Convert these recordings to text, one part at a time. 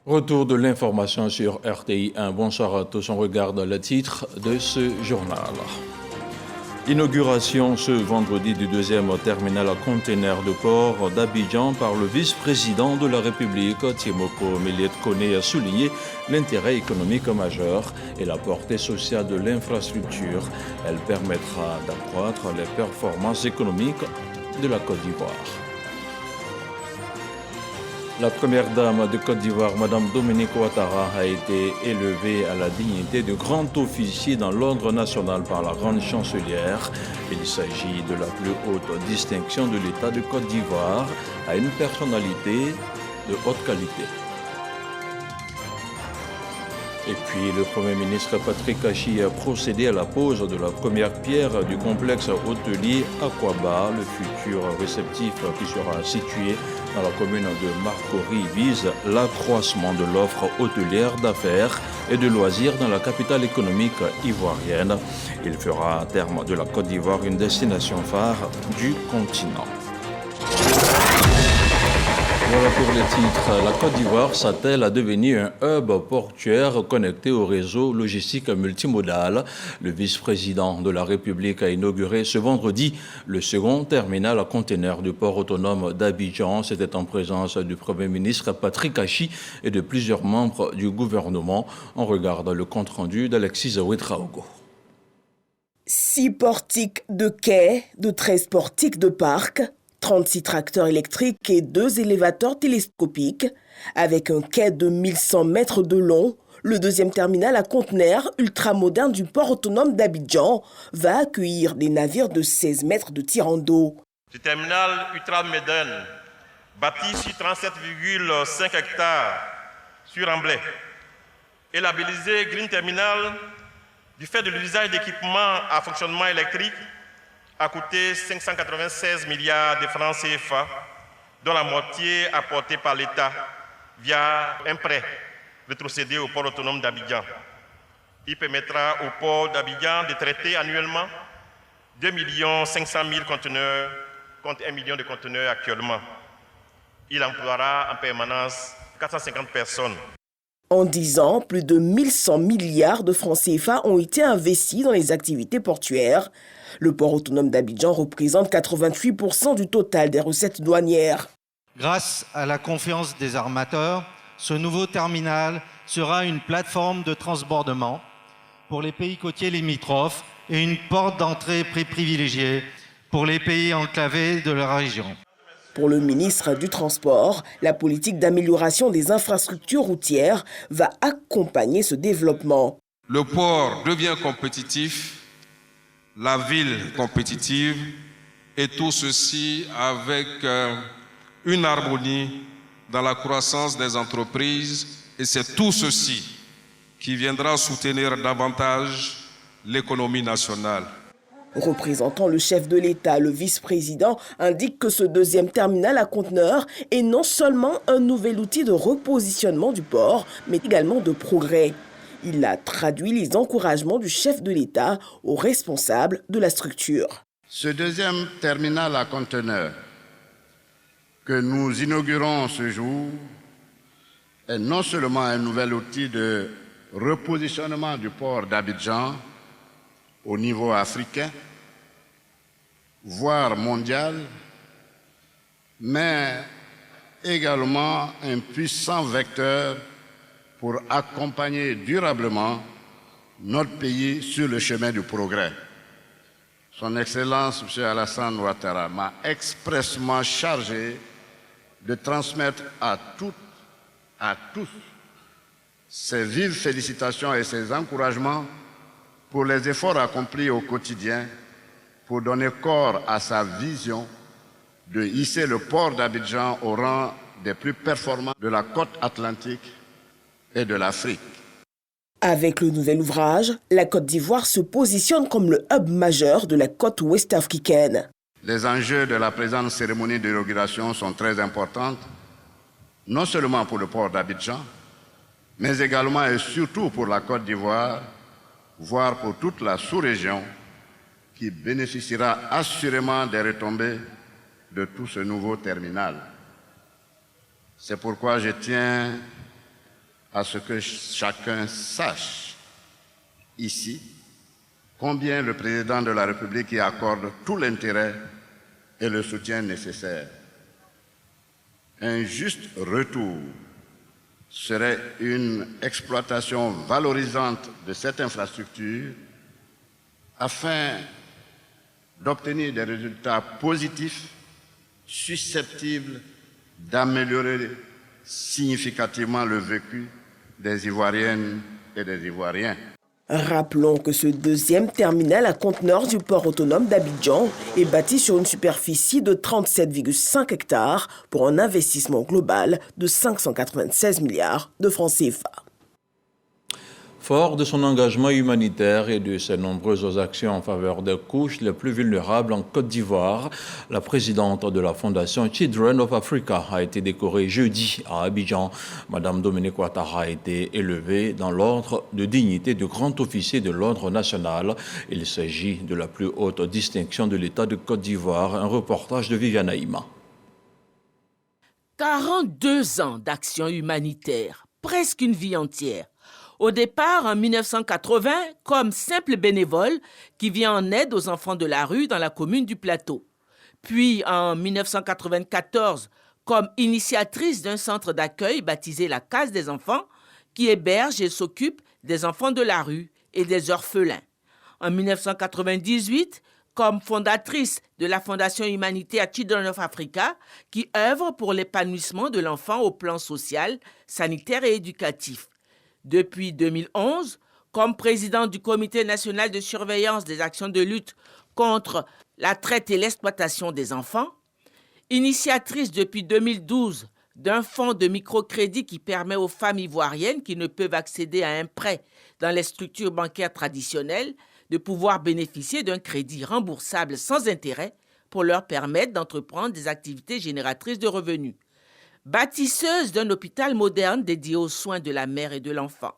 Retour de l'information sur RTI 1. Bonsoir à tous. On regarde le titre de ce journal. Inauguration ce vendredi du deuxième terminal à conteneurs de port d'Abidjan par le vice-président de la République, Timoko Méliet Koné, a souligné l'intérêt économique majeur et la portée sociale de l'infrastructure. Elle permettra d'accroître les performances économiques de la Côte d'Ivoire. La première dame de Côte d'Ivoire, Mme Dominique Ouattara, a été élevée à la dignité de grand officier dans l'ordre national par la grande chancelière. Il s'agit de la plus haute distinction de l'État de Côte d'Ivoire à une personnalité de haute qualité. Et puis, le Premier ministre Patrick Kachi a procédé à la pose de la première pierre du complexe hôtelier Aquaba. Le futur réceptif qui sera situé dans la commune de Marcory vise l'accroissement de l'offre hôtelière d'affaires et de loisirs dans la capitale économique ivoirienne. Il fera à terme de la Côte d'Ivoire une destination phare du continent. Voilà pour les titres. La Côte d'Ivoire s'attelle à devenir un hub portuaire connecté au réseau logistique multimodal. Le vice-président de la République a inauguré ce vendredi le second terminal à conteneurs du port autonome d'Abidjan. C'était en présence du Premier ministre Patrick Kachi et de plusieurs membres du gouvernement. On regarde le compte-rendu d'Alexis Ouedraogo. 6 portiques de quai, de 13 portiques de parc, 36 tracteurs électriques et 2 élévateurs télescopiques. Avec un quai de 1100 mètres de long, le deuxième terminal à conteneurs ultramoderne du port autonome d'Abidjan va accueillir des navires de 16 mètres de tirant d'eau. Ce terminal ultramoderne, bâti sur 37,5 hectares sur Amblay, est labellisé Green Terminal du fait de l'usage d'équipements à fonctionnement électrique, a coûté 596 milliards de francs CFA, dont la moitié apportée par l'État via un prêt rétrocédé au port autonome d'Abidjan. Il permettra au port d'Abidjan de traiter annuellement 2 500 000 conteneurs contre 1 million de conteneurs actuellement. Il emploiera en permanence 450 personnes. En 10 ans, plus de 1100 milliards de francs CFA ont été investis dans les activités portuaires. Le port autonome d'Abidjan représente 88% du total des recettes douanières. Grâce à la confiance des armateurs, ce nouveau terminal sera une plateforme de transbordement pour les pays côtiers limitrophes et une porte d'entrée privilégiée pour les pays enclavés de la région. Pour le ministre du Transport, la politique d'amélioration des infrastructures routières va accompagner ce développement. Le port devient compétitif, la ville compétitive, et tout ceci avec une harmonie dans la croissance des entreprises. Et c'est tout ceci qui viendra soutenir davantage l'économie nationale. Représentant le chef de l'État, le vice-président indique que ce deuxième terminal à conteneurs est non seulement un nouvel outil de repositionnement du port, mais également de progrès. Il a traduit les encouragements du chef de l'État aux responsables de la structure. Ce deuxième terminal à conteneurs que nous inaugurons ce jour est non seulement un nouvel outil de repositionnement du port d'Abidjan au niveau africain, voire mondial, mais également un puissant vecteur pour accompagner durablement notre pays sur le chemin du progrès. Son Excellence, M. Alassane Ouattara, m'a expressément chargé de transmettre à tous ses vives félicitations et ses encouragements pour les efforts accomplis au quotidien pour donner corps à sa vision de hisser le port d'Abidjan au rang des plus performants de la côte atlantique et de l'Afrique. Avec le nouvel ouvrage, la Côte d'Ivoire se positionne comme le hub majeur de la côte ouest africaine. Les enjeux de la présente cérémonie d'inauguration sont très importants, non seulement pour le port d'Abidjan, mais également et surtout pour la Côte d'Ivoire, voire pour toute la sous-région, qui bénéficiera assurément des retombées de tout ce nouveau terminal. C'est pourquoi je tiens à ce que chacun sache ici combien le président de la République y accorde tout l'intérêt et le soutien nécessaire. Un juste retour serait une exploitation valorisante de cette infrastructure afin d'obtenir des résultats positifs susceptibles d'améliorer significativement le vécu des Ivoiriennes et des Ivoiriens. Rappelons que ce deuxième terminal à conteneurs du port autonome d'Abidjan est bâti sur une superficie de 37,5 hectares pour un investissement global de 596 milliards de francs CFA. Fort de son engagement humanitaire et de ses nombreuses actions en faveur des couches les plus vulnérables en Côte d'Ivoire, la présidente de la Fondation Children of Africa a été décorée jeudi à Abidjan. Madame Dominique Ouattara a été élevée dans l'ordre de dignité de grand officier de l'ordre national. Il s'agit de la plus haute distinction de l'État de Côte d'Ivoire. Un reportage de Viviane Aïma. 42 ans d'action humanitaire, presque une vie entière. Au départ, en 1980, comme simple bénévole qui vient en aide aux enfants de la rue dans la commune du Plateau. Puis, en 1994, comme initiatrice d'un centre d'accueil baptisé la Case des enfants, qui héberge et s'occupe des enfants de la rue et des orphelins. En 1998, comme fondatrice de la Fondation humanitaire Children of Africa, qui œuvre pour l'épanouissement de l'enfant au plan social, sanitaire et éducatif. Depuis 2011, comme présidente du Comité national de surveillance des actions de lutte contre la traite et l'exploitation des enfants, initiatrice depuis 2012 d'un fonds de microcrédit qui permet aux femmes ivoiriennes qui ne peuvent accéder à un prêt dans les structures bancaires traditionnelles de pouvoir bénéficier d'un crédit remboursable sans intérêt pour leur permettre d'entreprendre des activités génératrices de revenus. Bâtisseuse d'un hôpital moderne dédié aux soins de la mère et de l'enfant.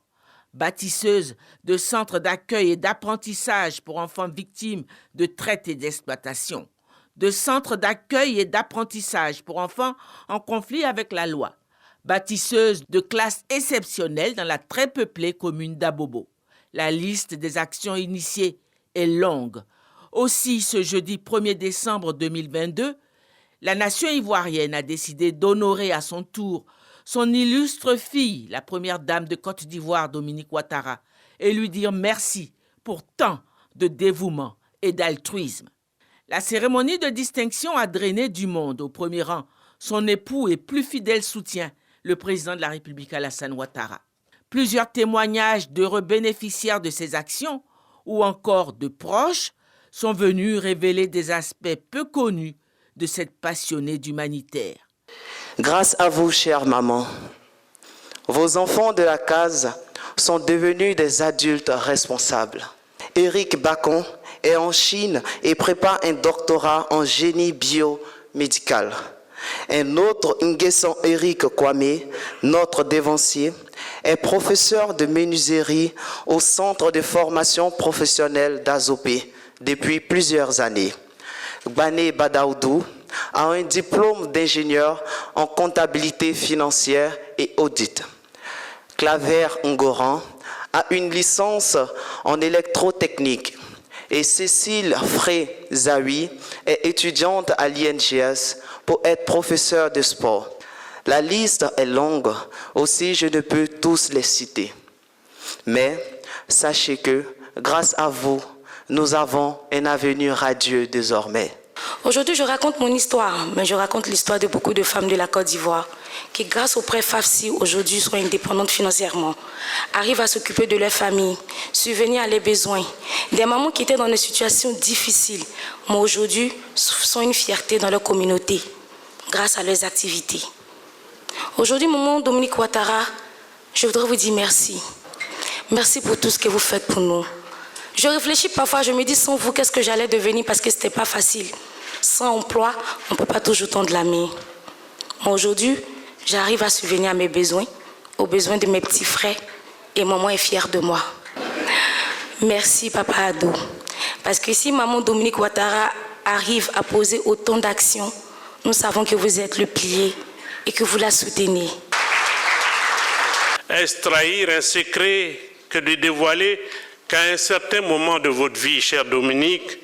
Bâtisseuse de centres d'accueil et d'apprentissage pour enfants victimes de traite et d'exploitation. De centres d'accueil et d'apprentissage pour enfants en conflit avec la loi. Bâtisseuse de classes exceptionnelles dans la très peuplée commune d'Abobo. La liste des actions initiées est longue. Aussi, ce jeudi 1er décembre 2022, la nation ivoirienne a décidé d'honorer à son tour son illustre fille, la première dame de Côte d'Ivoire, Dominique Ouattara, et lui dire merci pour tant de dévouement et d'altruisme. La cérémonie de distinction a drainé du monde, au premier rang son époux et plus fidèle soutien, le président de la République Alassane Ouattara. Plusieurs témoignages d'heureux bénéficiaires de ces actions, ou encore de proches, sont venus révéler des aspects peu connus de cette passionnée d'humanitaire. Grâce à vous, chère maman, vos enfants de la case sont devenus des adultes responsables. Eric Bacon est en Chine et prépare un doctorat en génie biomédical. Un autre, Nguesson Eric Kwame, notre dévancier, est professeur de menuiserie au Centre de formation professionnelle d'Azopé depuis plusieurs années. Gbane Badaoudou a un diplôme d'ingénieur en comptabilité financière et audit. Claver Ngoran a une licence en électrotechnique et Cécile Frey-Zawi est étudiante à l'INGS pour être professeure de sport. La liste est longue, aussi je ne peux tous les citer. Mais sachez que, grâce à vous, nous avons un avenir radieux désormais. Aujourd'hui, je raconte mon histoire, mais je raconte l'histoire de beaucoup de femmes de la Côte d'Ivoire qui, grâce au prêt FAFSI, aujourd'hui sont indépendantes financièrement, arrivent à s'occuper de leur famille, subvenir à leurs besoins. Des mamans qui étaient dans des situations difficiles, mais aujourd'hui sont une fierté dans leur communauté, grâce à leurs activités. Aujourd'hui, maman Dominique Ouattara, je voudrais vous dire merci. Merci pour tout ce que vous faites pour nous. Je réfléchis parfois, je me dis sans vous, qu'est-ce que j'allais devenir parce que ce n'était pas facile. Sans emploi, on ne peut pas toujours tendre la main. Mais aujourd'hui, j'arrive à subvenir à mes besoins, aux besoins de mes petits frères, et maman est fière de moi. Merci, Papa Ado. Parce que si maman Dominique Ouattara arrive à poser autant d'actions, nous savons que vous êtes le pilier et que vous la soutenez. Est-ce trahir un secret que de dévoiler qu'à un certain moment de votre vie, cher Dominique,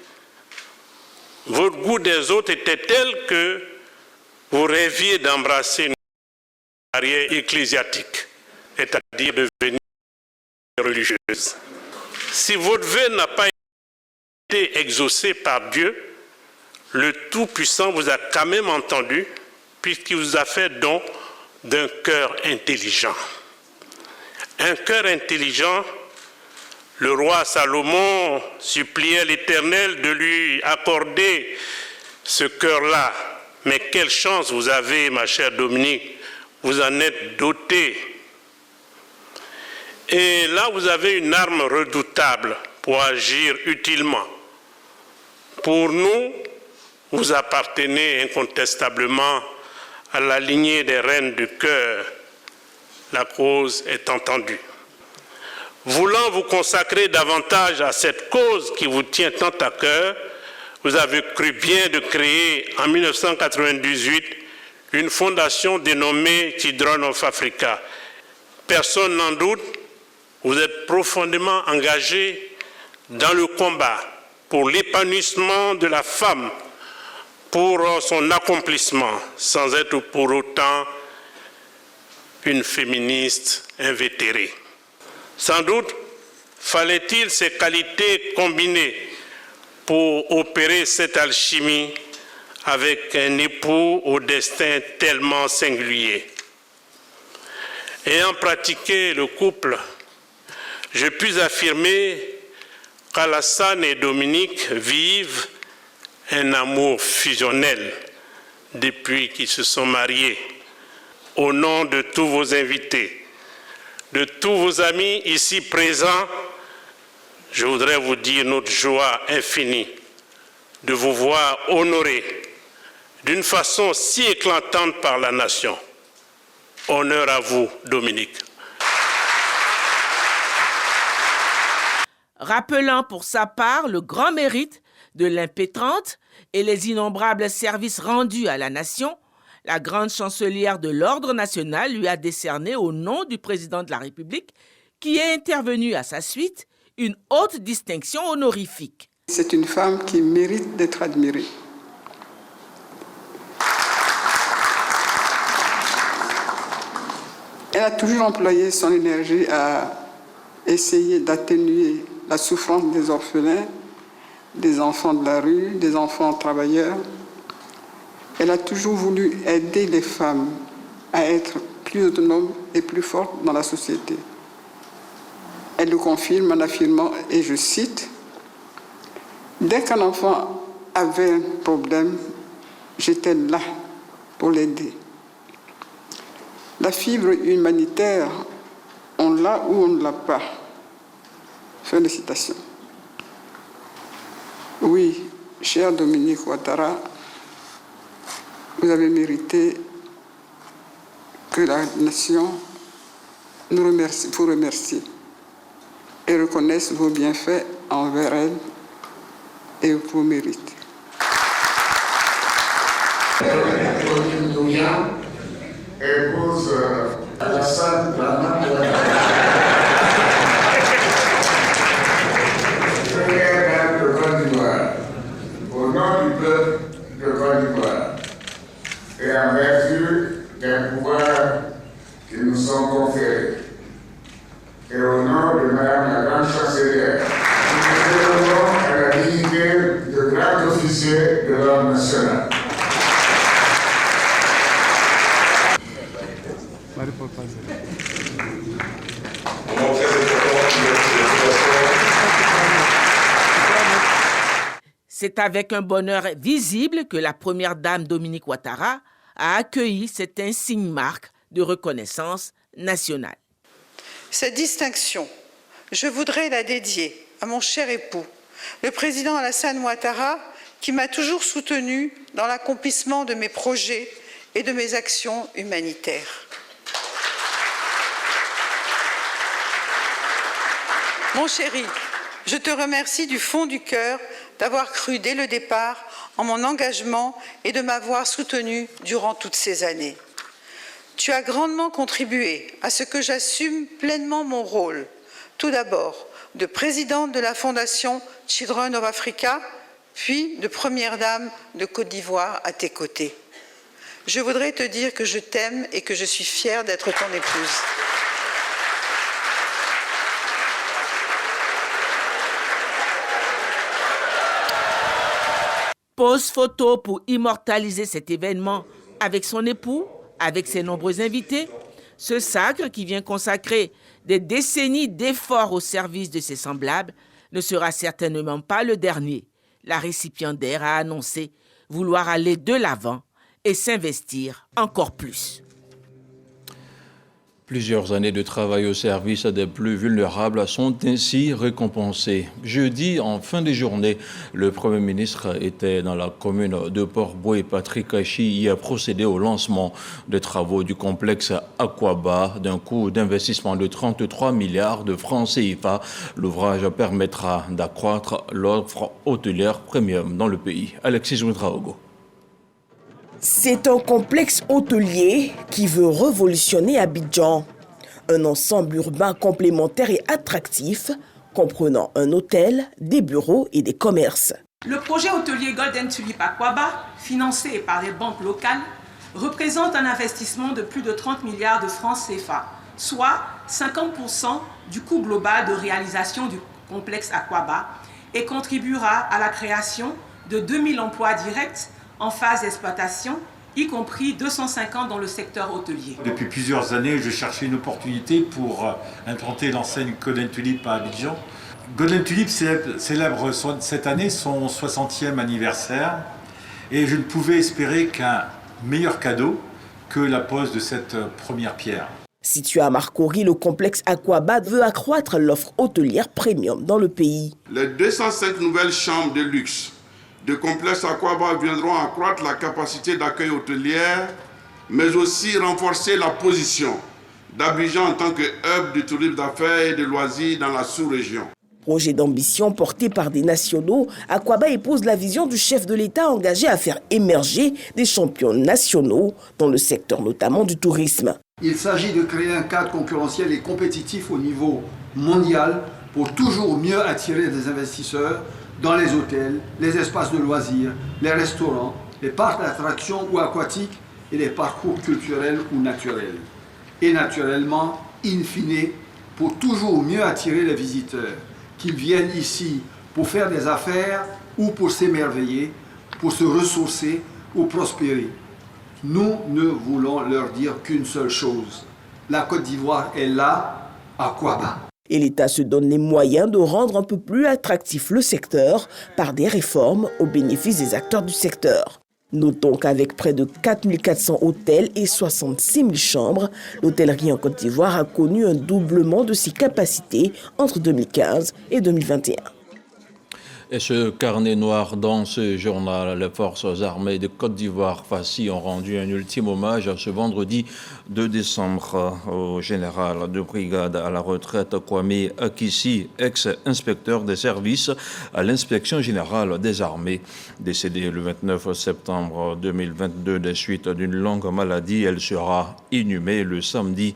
votre goût des autres était tel que vous rêviez d'embrasser une carrière ecclésiastique, c'est-à-dire devenir religieuse. Si votre vœu n'a pas été exaucé par Dieu, le Tout-Puissant vous a quand même entendu, puisqu'il vous a fait don d'un cœur intelligent. Un cœur intelligent, le roi Salomon suppliait l'Éternel de lui accorder ce cœur-là. Mais quelle chance vous avez, ma chère Dominique, vous en êtes dotée. Et là, vous avez une arme redoutable pour agir utilement. Pour nous, vous appartenez incontestablement à la lignée des reines du cœur. La cause est entendue. Voulant vous consacrer davantage à cette cause qui vous tient tant à cœur, vous avez cru bien de créer en 1998 une fondation dénommée Children of Africa. Personne n'en doute, vous êtes profondément engagé dans le combat pour l'épanouissement de la femme, pour son accomplissement, sans être pour autant une féministe invétérée. Sans doute fallait-il ces qualités combinées pour opérer cette alchimie avec un époux au destin tellement singulier. Ayant pratiqué le couple, je puis affirmer qu'Alassane et Dominique vivent un amour fusionnel depuis qu'ils se sont mariés. Au nom de tous vos invités, de tous vos amis ici présents, je voudrais vous dire notre joie infinie de vous voir honorés d'une façon si éclatante par la nation. Honneur à vous, Dominique. Rappelant pour sa part le grand mérite de l'impétrante et les innombrables services rendus à la nation, la grande chancelière de l'Ordre national lui a décerné au nom du président de la République, qui est intervenu à sa suite, une haute distinction honorifique. C'est une femme qui mérite d'être admirée. Elle a toujours employé son énergie à essayer d'atténuer la souffrance des orphelins, des enfants de la rue, des enfants travailleurs. Elle a toujours voulu aider les femmes à être plus autonomes et plus fortes dans la société. Elle le confirme en affirmant, et je cite, « Dès qu'un enfant avait un problème, j'étais là pour l'aider. La fibre humanitaire, on l'a ou on ne l'a pas. » Fin de citation. Oui, cher Dominique Ouattara, vous avez mérité que la nation vous remercie et reconnaisse vos bienfaits envers elle et vos mérites. Épouse Alassane Dramane première dame de Côte d'Ivoire, au nom du peuple de Côte d'Ivoire, et en vertu des pouvoirs qui nous sont conférés, et au nom de Madame la Grande Chancelière, nous nous élevons à la dignité de grand officier de l'Ordre national. C'est avec un bonheur visible que la première dame Dominique Ouattara a accueilli cette insigne marque de reconnaissance nationale. Cette distinction, je voudrais la dédier à mon cher époux, le président Alassane Ouattara, qui m'a toujours soutenu dans l'accomplissement de mes projets et de mes actions humanitaires. Mon chéri, je te remercie du fond du cœur d'avoir cru dès le départ en mon engagement et de m'avoir soutenu durant toutes ces années. Tu as grandement contribué à ce que j'assume pleinement mon rôle, tout d'abord de présidente de la Fondation Children of Africa, puis de première dame de Côte d'Ivoire à tes côtés. Je voudrais te dire que je t'aime et que je suis fière d'être ton épouse. Pose photo pour immortaliser cet événement avec son époux, avec ses nombreux invités. Ce sacre qui vient consacrer des décennies d'efforts au service de ses semblables ne sera certainement pas le dernier. La récipiendaire a annoncé vouloir aller de l'avant et s'investir encore plus. Plusieurs années de travail au service des plus vulnérables sont ainsi récompensées. Jeudi, en fin de journée, le Premier ministre était dans la commune de Port-Bouët. Patrick Kachi y a procédé au lancement des travaux du complexe Aquaba d'un coût d'investissement de 33 milliards de francs CFA. L'ouvrage permettra d'accroître l'offre hôtelière premium dans le pays. Alexis Ouedraogo. C'est un complexe hôtelier qui veut révolutionner Abidjan. Un ensemble urbain complémentaire et attractif, comprenant un hôtel, des bureaux et des commerces. Le projet hôtelier Golden Tulip Aquaba, financé par les banques locales, représente un investissement de plus de 30 milliards de francs CFA, soit 50% du coût global de réalisation du complexe Aquaba, et contribuera à la création de 2000 emplois directs en phase d'exploitation, y compris 250 dans le secteur hôtelier. Depuis plusieurs années, je cherchais une opportunité pour implanter l'enseigne Golden Tulip à Abidjan. Golden Tulip célèbre cette année son 60e anniversaire et je ne pouvais espérer qu'un meilleur cadeau que la pose de cette première pierre. Situé à Marcory, le complexe Aquaba veut accroître l'offre hôtelière premium dans le pays. Les 205 nouvelles chambres de luxe de complexe Aquaba viendront accroître la capacité d'accueil hôtelière, mais aussi renforcer la position d'Abidjan en tant que hub du tourisme d'affaires et de loisirs dans la sous-région. Projet d'ambition porté par des nationaux, Aquaba épouse la vision du chef de l'État engagé à faire émerger des champions nationaux dans le secteur notamment du tourisme. Il s'agit de créer un cadre concurrentiel et compétitif au niveau mondial pour toujours mieux attirer des investisseurs dans les hôtels, les espaces de loisirs, les restaurants, les parcs d'attractions ou aquatiques et les parcours culturels ou naturels. Et naturellement, in fine, pour toujours mieux attirer les visiteurs, qu'ils viennent ici pour faire des affaires ou pour s'émerveiller, pour se ressourcer ou prospérer. Nous ne voulons leur dire qu'une seule chose. La Côte d'Ivoire est là, Aquaba. Et l'État se donne les moyens de rendre un peu plus attractif le secteur par des réformes au bénéfice des acteurs du secteur. Notons qu'avec près de 4400 hôtels et 66 000 chambres, l'hôtellerie en Côte d'Ivoire a connu un doublement de ses capacités entre 2015 et 2021. Et ce carnet noir dans ce journal, les forces armées de Côte d'Ivoire, FACI, ont rendu un ultime hommage ce vendredi 2 décembre au général de brigade à la retraite Kwame Akissi, ex-inspecteur des services à l'inspection générale des armées. Décédée le 29 septembre 2022 des suites d'une longue maladie, elle sera inhumée le samedi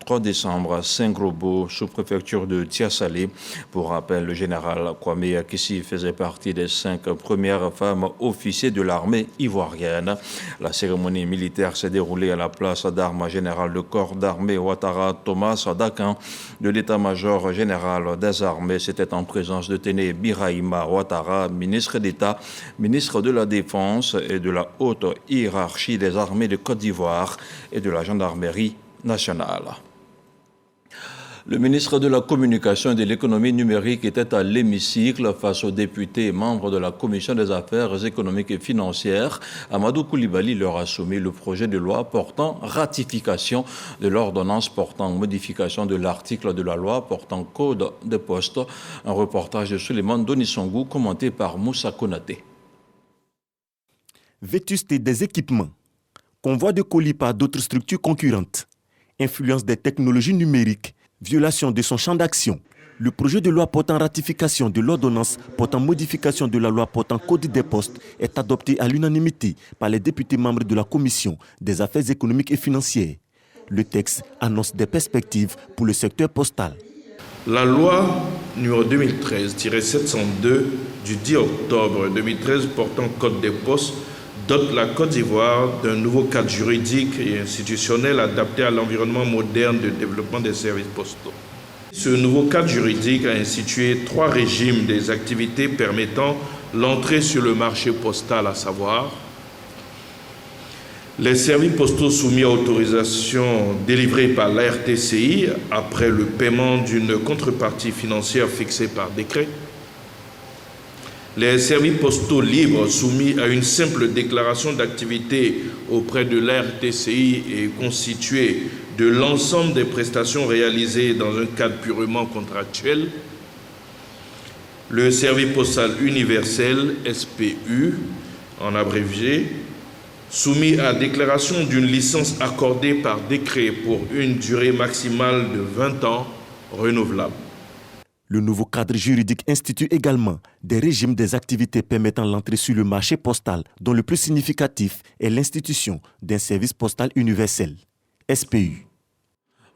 3 décembre à Saint-Grobo, sous-préfecture de Tiasalé. Pour rappel, le général Kwame Akissi faisait partie des 5 premières femmes officiers de l'armée ivoirienne. La cérémonie militaire s'est déroulée à la place d'armes générale de corps d'armée Ouattara Thomas Dakan de l'état-major général des armées. C'était en présence de Téné Birahima Ouattara, ministre d'État, ministre de la Défense et de la haute hiérarchie des armées de Côte d'Ivoire et de la gendarmerie nationale. Le ministre de la Communication et de l'Économie numérique était à l'hémicycle face aux députés et membres de la Commission des affaires économiques et financières. Amadou Koulibaly leur a soumis le projet de loi portant ratification de l'ordonnance portant modification de l'article de la loi portant code des postes. Un reportage de Suleiman Donisongou commenté par Moussa Konaté. Vétusté des équipements, convoi de colis par d'autres structures concurrentes, influence des technologies numériques, violation de son champ d'action. Le projet de loi portant ratification de l'ordonnance portant modification de la loi portant code des postes est adopté à l'unanimité par les députés membres de la Commission des affaires économiques et financières. Le texte annonce des perspectives pour le secteur postal. La loi numéro 2013-702 du 10 octobre 2013 portant Code des postes dote la Côte d'Ivoire d'un nouveau cadre juridique et institutionnel adapté à l'environnement moderne de développement des services postaux. Ce nouveau cadre juridique a institué 3 régimes des activités permettant l'entrée sur le marché postal, à savoir les services postaux soumis à autorisation délivrée par l'ARTCI après le paiement d'une contrepartie financière fixée par décret, les services postaux libres soumis à une simple déclaration d'activité auprès de l'ARTCI et constitués de l'ensemble des prestations réalisées dans un cadre purement contractuel, le service postal universel, SPU, en abrégé, soumis à déclaration d'une licence accordée par décret pour une durée maximale de 20 ans renouvelable. Le nouveau cadre juridique institue également des régimes des activités permettant l'entrée sur le marché postal, dont le plus significatif est l'institution d'un service postal universel, SPU.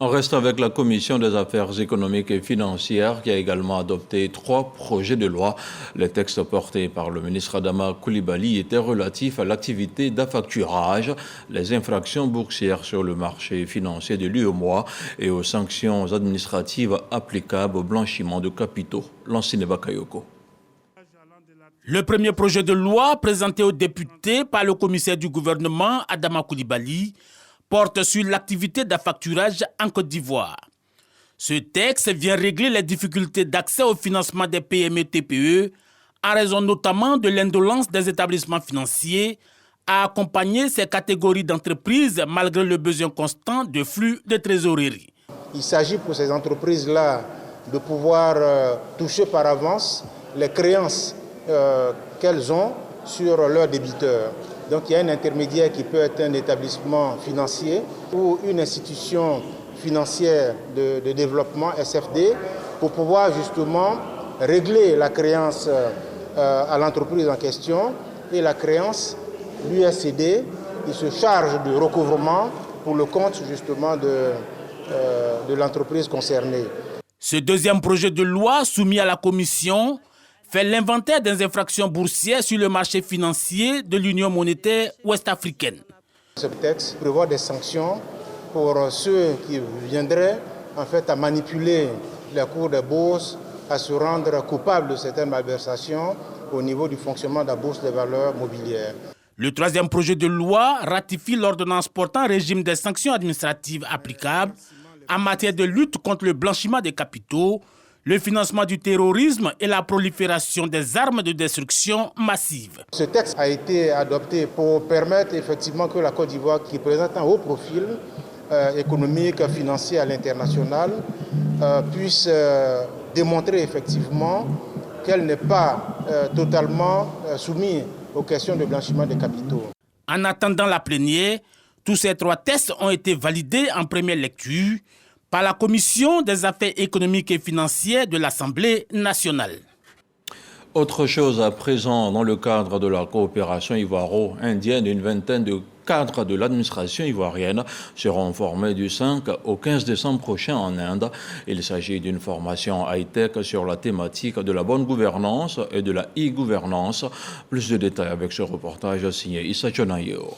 On reste avec la Commission des affaires économiques et financières qui a également adopté 3 projets de loi. Les textes portés par le ministre Adama Coulibaly étaient relatifs à l'activité d'affacturage, les infractions boursières sur le marché financier de l'UEMOA et aux sanctions administratives applicables au blanchiment de capitaux. Lancine Bakayoko. Le premier projet de loi présenté aux députés par le commissaire du gouvernement Adama Coulibaly porte sur l'activité d'affacturage en Côte d'Ivoire. Ce texte vient régler les difficultés d'accès au financement des PME-TPE en raison notamment de l'indolence des établissements financiers à accompagner ces catégories d'entreprises malgré le besoin constant de flux de trésorerie. Il s'agit pour ces entreprises-là de pouvoir toucher par avance les créances qu'elles ont sur leurs débiteurs. Donc il y a un intermédiaire qui peut être un établissement financier ou une institution financière de développement, SFD, pour pouvoir justement régler la créance à l'entreprise en question et la créance, l'USCD, qui se charge du recouvrement pour le compte justement de l'entreprise concernée. Ce deuxième projet de loi soumis à la Commission fait l'inventaire des infractions boursières sur le marché financier de l'Union monétaire ouest-africaine. Ce texte prévoit des sanctions pour ceux qui viendraient en fait à manipuler les cours des bourses, à se rendre coupables de certaines malversations au niveau du fonctionnement de la bourse des valeurs mobilières. Le troisième projet de loi ratifie l'ordonnance portant régime des sanctions administratives applicables en matière de lutte contre le blanchiment des capitaux, le financement du terrorisme et la prolifération des armes de destruction massive. Ce texte a été adopté pour permettre effectivement que la Côte d'Ivoire, qui présente un haut profil économique, financier à l'international, puisse démontrer effectivement qu'elle n'est pas totalement soumise aux questions de blanchiment des capitaux. En attendant la plénière, tous ces 3 textes ont été validés en première lecture par la Commission des affaires économiques et financières de l'Assemblée nationale. Autre chose à présent, dans le cadre de la coopération ivoiro-indienne, une vingtaine de cadres de l'administration ivoirienne seront formés du 5 au 15 décembre prochain en Inde. Il s'agit d'une formation high-tech sur la thématique de la bonne gouvernance et de la e-gouvernance. Plus de détails avec ce reportage signé Issa Chonayeo.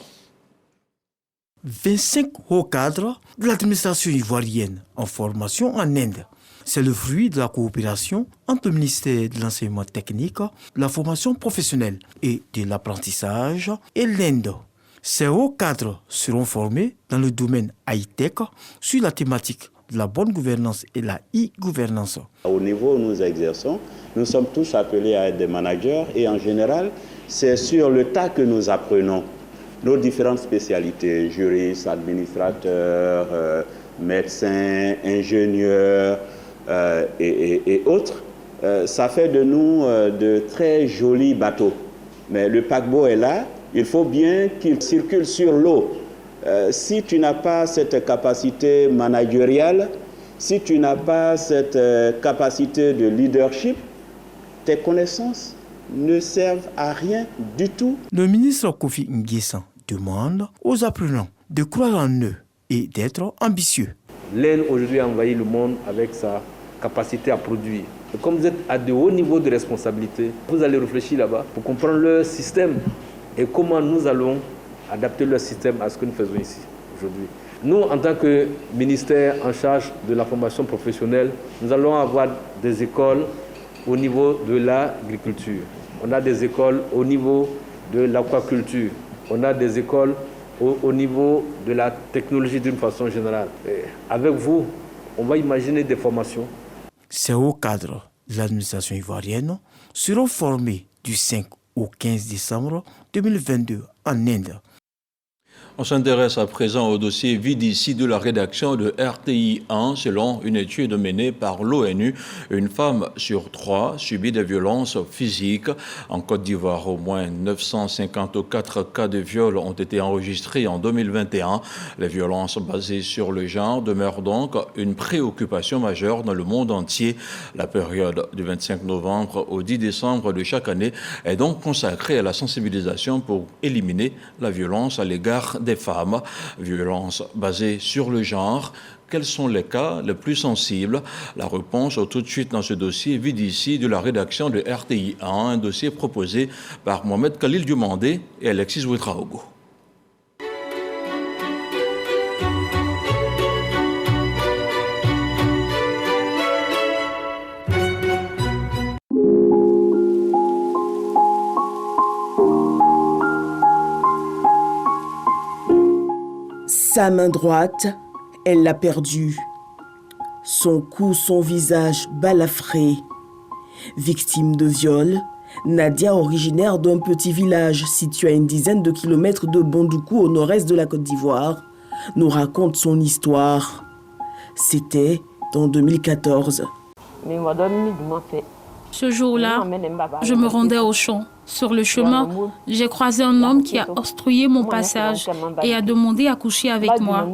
25 hauts cadres de l'administration ivoirienne en formation en Inde. C'est le fruit de la coopération entre le ministère de l'enseignement technique, de la formation professionnelle et de l'apprentissage et l'Inde. Ces hauts cadres seront formés dans le domaine high-tech sur la thématique de la bonne gouvernance et la e-gouvernance. Au niveau où nous exerçons, nous sommes tous appelés à être des managers et en général, c'est sur le tas que nous apprenons nos différentes spécialités, juristes, administrateurs, médecins, ingénieurs et autres. Ça fait de nous de très jolis bateaux. Mais le paquebot est là, il faut bien qu'il circule sur l'eau. Si tu n'as pas cette capacité managériale, si tu n'as pas cette capacité de leadership, tes connaissances ne servent à rien du tout. Le ministre Kofi Nguessan demande aux apprenants de croire en eux et d'être ambitieux. L'Inde aujourd'hui a envahi le monde avec sa capacité à produire. Et comme vous êtes à de hauts niveaux de responsabilité, vous allez réfléchir là-bas pour comprendre leur système et comment nous allons adapter leur système à ce que nous faisons ici aujourd'hui. Nous, en tant que ministère en charge de la formation professionnelle, nous allons avoir des écoles au niveau de l'agriculture. On a des écoles au niveau de l'aquaculture. On a des écoles au niveau de la technologie d'une façon générale. Et avec vous, on va imaginer des formations. Ces hauts cadres de l'administration ivoirienne seront formés du 5 au 15 décembre 2022 en Inde. On s'intéresse à présent au dossier VDC de la rédaction de RTI 1. Selon une étude menée par l'ONU, une femme sur 3 subit des violences physiques. En Côte d'Ivoire, au moins 954 cas de viol ont été enregistrés en 2021. Les violences basées sur le genre demeurent donc une préoccupation majeure dans le monde entier. La période du 25 novembre au 10 décembre de chaque année est donc consacrée à la sensibilisation pour éliminer la violence à l'égard des femmes, violence basée sur le genre. Quels sont les cas les plus sensibles? La réponse tout de suite dans ce dossier VDC de la rédaction de RTI 1, un dossier proposé par Mohamed Khalil Diomandé et Alexis Ouetraogo. Sa main droite, elle l'a perdue. Son cou, son visage balafré. Victime de viol, Nadia, originaire d'un petit village situé à une dizaine de kilomètres de Bondoukou au nord-est de la Côte d'Ivoire, nous raconte son histoire. C'était en 2014. Ce jour-là, je me rendais au champ. Sur le chemin, j'ai croisé un homme qui a obstrué mon passage et a demandé à coucher avec moi.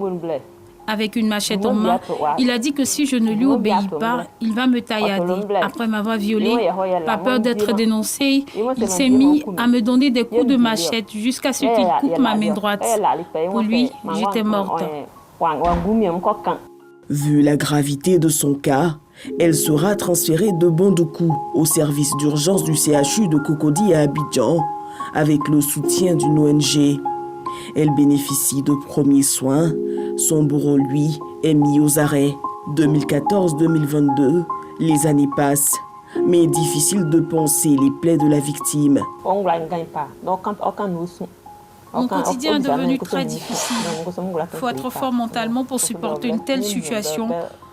Avec une machette en main, il a dit que si je ne lui obéis pas, il va me taillader. Après m'avoir violée, pas peur d'être dénoncé, il s'est mis à me donner des coups de machette jusqu'à ce qu'il coupe ma main droite. Pour lui, j'étais morte. Vu la gravité de son cas, elle sera transférée de Bondoukou au service d'urgence du CHU de Cocody à Abidjan avec le soutien d'une ONG. Elle bénéficie de premiers soins. Son bourreau, lui, est mis aux arrêts. 2014-2022, les années passent, mais difficile de penser les plaies de la victime. Mon quotidien est devenu très difficile. Il faut être fort mentalement pour supporter une telle situation.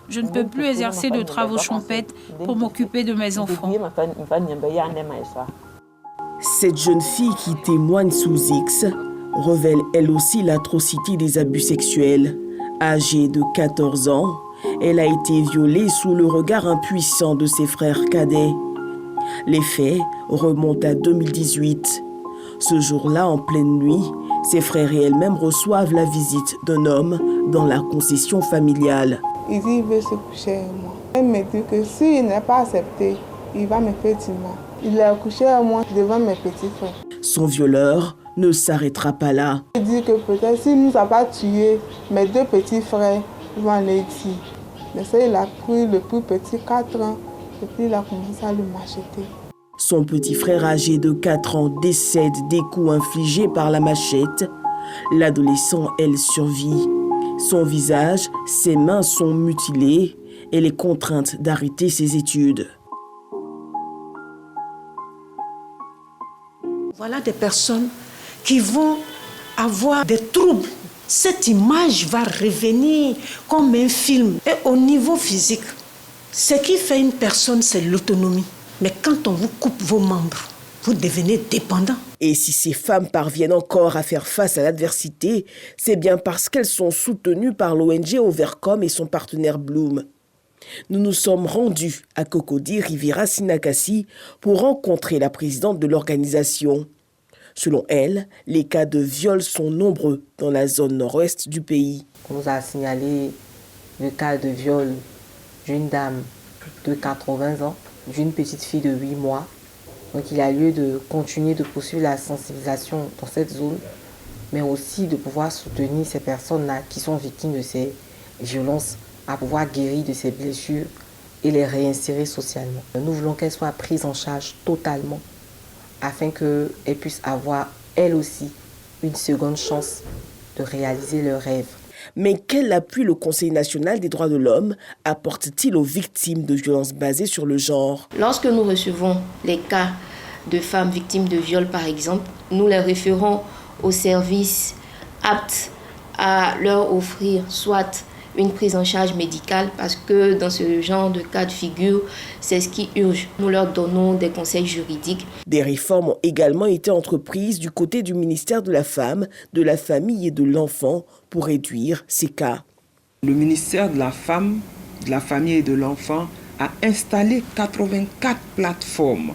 Je ne peux plus exercer de travaux champêtres pour m'occuper de mes enfants. Cette jeune fille qui témoigne sous X révèle elle aussi l'atrocité des abus sexuels. Âgée de 14 ans, elle a été violée sous le regard impuissant de ses frères cadets. Les faits remontent à 2018. Ce jour-là, en pleine nuit, ses frères et elle-même reçoivent la visite d'un homme dans la concession familiale. Il dit qu'il veut se coucher avec moi. Il me dit que s'il n'est pas accepté, il va me faire du mal. Il a couché avec moi devant mes petits frères. Son violeur ne s'arrêtera pas là. Il dit que peut-être s'il ne nous a pas tués, mes deux petits frères vont aller tuer. Mais ça, il a pris le plus petit 4 ans et puis il a commencé à le macheter. Son petit frère âgé de 4 ans décède des coups infligés par la machette. L'adolescent, elle, survit. Son visage, ses mains sont mutilées. Elle est contrainte d'arrêter ses études. Voilà des personnes qui vont avoir des troubles. Cette image va revenir comme un film. Et au niveau physique, ce qui fait une personne, c'est l'autonomie. Mais quand on vous coupe vos membres, vous devenez dépendant. Et si ces femmes parviennent encore à faire face à l'adversité, c'est bien parce qu'elles sont soutenues par l'ONG Overcome et son partenaire Bloom. Nous nous sommes rendus à Cocody, Riviera Sinakasi, pour rencontrer la présidente de l'organisation. Selon elle, les cas de viol sont nombreux dans la zone nord-ouest du pays. On nous a signalé le cas de viol d'une dame de 80 ans, d'une petite fille de 8 mois. Donc il y a lieu de continuer de poursuivre la sensibilisation dans cette zone mais aussi de pouvoir soutenir ces personnes-là qui sont victimes de ces violences, à pouvoir guérir de ces blessures et les réinsérer socialement. Nous voulons qu'elles soient prises en charge totalement afin qu'elles puissent avoir, elles aussi, une seconde chance de réaliser leurs rêves. Mais quel appui le Conseil national des droits de l'homme apporte-t-il aux victimes de violences basées sur le genre? Lorsque nous recevons les cas de femmes victimes de viol, par exemple, nous les référons aux services aptes à leur offrir soit une prise en charge médicale, parce que dans ce genre de cas de figure, c'est ce qui urge. Nous leur donnons des conseils juridiques. Des réformes ont également été entreprises du côté du ministère de la Femme, de la Famille et de l'Enfant pour réduire ces cas. Le ministère de la Femme, de la Famille et de l'Enfant a installé 84 plateformes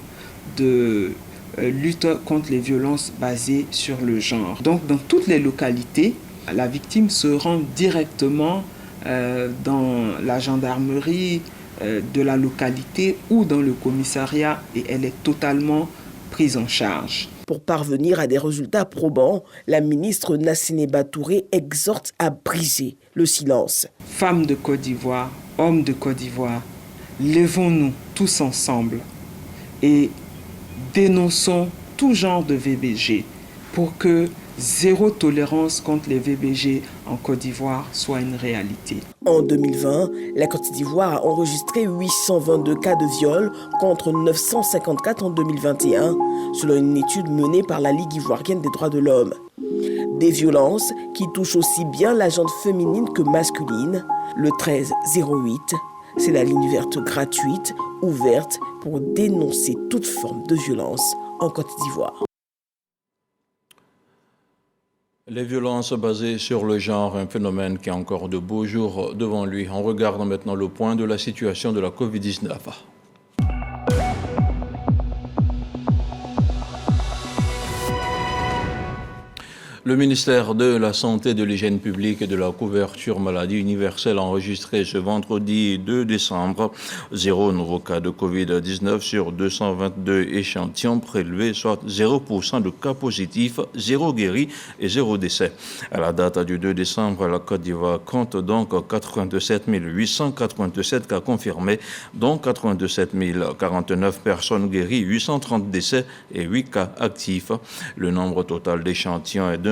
de lutte contre les violences basées sur le genre. Donc dans toutes les localités, la victime se rend directement dans la gendarmerie de la localité ou dans le commissariat et elle est totalement prise en charge. Pour parvenir à des résultats probants, la ministre Nassine Batouré exhorte à briser le silence. Femmes de Côte d'Ivoire, hommes de Côte d'Ivoire, levons-nous tous ensemble et dénonçons tout genre de VBG pour que zéro tolérance contre les VBG en Côte d'Ivoire soit une réalité. En 2020, la Côte d'Ivoire a enregistré 822 cas de viol contre 954 en 2021, selon une étude menée par la Ligue ivoirienne des droits de l'homme. Des violences qui touchent aussi bien la gente féminine que masculine. Le 1308, c'est la ligne verte gratuite, ouverte pour dénoncer toute forme de violence en Côte d'Ivoire. Les violences basées sur le genre, un phénomène qui a encore de beaux jours devant lui. On regarde maintenant le point de la situation de la Covid-19. Le ministère de la Santé, de l'Hygiène publique et de la couverture maladie universelle a enregistré ce vendredi 2 décembre 0 nouveau cas de Covid-19 sur 222 échantillons prélevés, soit 0% de cas positifs, 0 guéris et 0 décès. À la date du 2 décembre, la Côte d'Ivoire compte donc 87 887 cas confirmés, dont 87 049 personnes guéries, 830 décès et 8 cas actifs. Le nombre total d'échantillons est de 1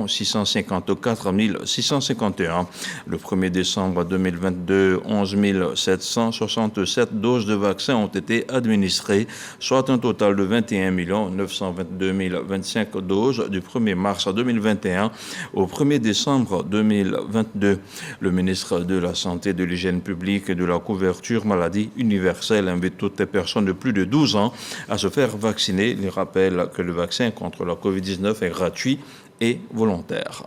654 651. Le 1er décembre 2022, 11 767 doses de vaccins ont été administrées, soit un total de 21 922 025 doses du 1er mars 2021 au 1er décembre 2022. Le ministre de la Santé, de l'Hygiène publique et de la couverture maladie universelle invite toutes les personnes de plus de 12 ans à se faire vacciner. Il rappelle que le vaccin contre la Covid-19 est gratuit et volontaire.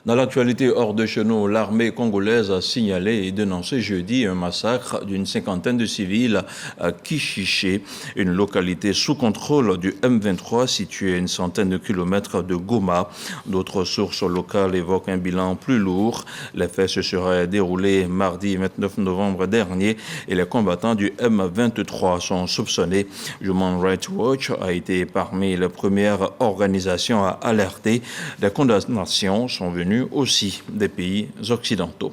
Dans l'actualité hors de chez nous, l'armée congolaise a signalé et dénoncé jeudi un massacre d'une cinquantaine de civils à Kishiché, une localité sous contrôle du M23 située à une centaine de kilomètres de Goma. D'autres sources locales évoquent un bilan plus lourd. Les faits se seraient déroulés mardi 29 novembre dernier et les combattants du M23 sont soupçonnés. Human Rights Watch a été parmi les premières organisations à alerter. Des condamnations sont venues aussi des pays occidentaux.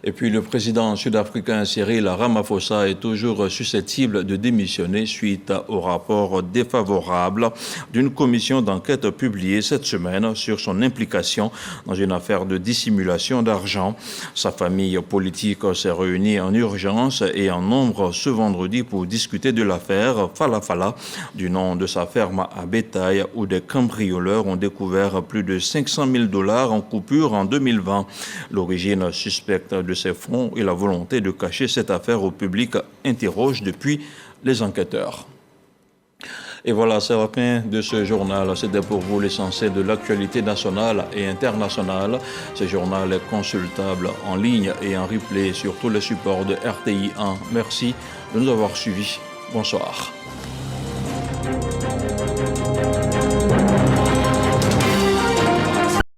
Et puis le président sud-africain Cyril Ramaphosa est toujours susceptible de démissionner suite au rapport défavorable d'une commission d'enquête publiée cette semaine sur son implication dans une affaire de dissimulation d'argent. Sa famille politique s'est réunie en urgence et en nombre ce vendredi pour discuter de l'affaire Falafala, du nom de sa ferme à bétail où des cambrioleurs ont découvert plus de 500 000 $ en coupures en 2020. L'origine suspecte de ces fonds et la volonté de cacher cette affaire au public interroge depuis les enquêteurs. Et voilà, c'est la fin de ce journal. C'était pour vous l'essentiel de l'actualité nationale et internationale. Ce journal est consultable en ligne et en replay sur tous les supports de RTI 1. Merci de nous avoir suivis. Bonsoir.